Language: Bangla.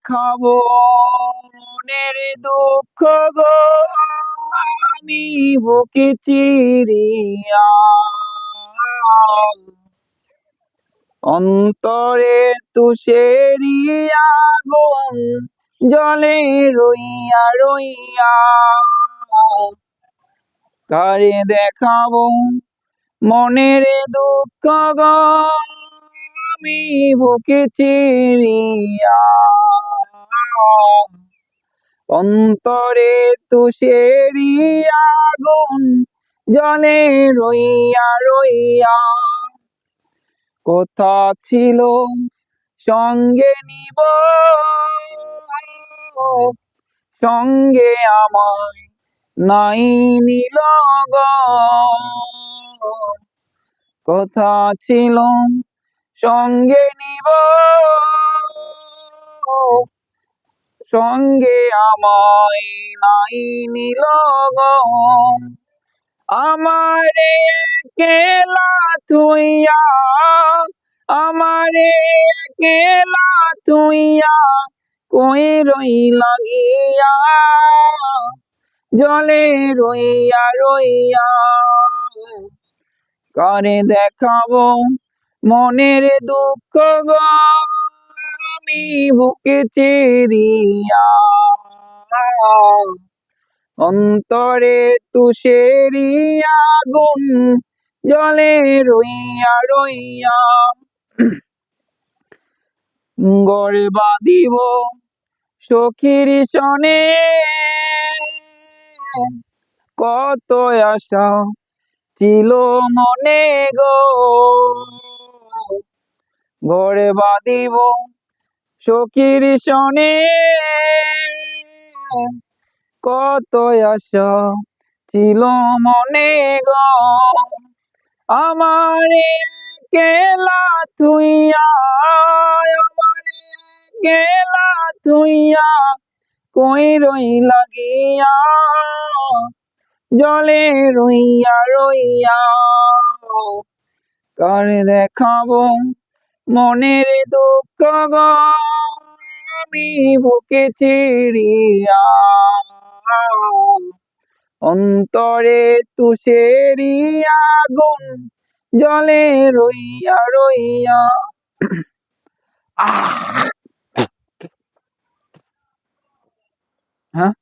দেখাবো মনের দুঃখ গো আমি বুকে চিরিয়া অন্তরে তুষেরি আগুন জলে রইয়া রইয়া কারে দেখাবো মনের দুঃখ গো আমি বুকে চিরিয়া অন্তরে তুষেরি আগুন জলে রইয়া রইয়া কথা ছিল সঙ্গে নিব সঙ্গে আমায় নাই নিল গো কথা ছিল সঙ্গে নিব সঙ্গে আমায় নাই নিল গো আমারে একলা থুইয়া আমারে একলা থুইয়া কই রইলা গিয়া জলে রইয়া রইয়া কারে দেখাবো মনের দুঃখ গো আমি বুকে চিরিয়া অন্তরে তুষেরি আগুন জলে রইয়া রইয়া গড়ে বাঁধিব সখীর সনে কত আশা ছিল মনে গো ঘরে বাঁধিব সখীর সনে কত আশা ছিল মনে গো আমারে একলা থুইয়া আমারে একলা থুইয়া কই রইলা গিয়া জলে রইয়া রইয়া কারে দেখাবো মনের দুঃখ গো আমি বুকে চিরিয়া অন্তরে তুষেরি আগুন জলে রইয়া রইয়া হ্যাঁ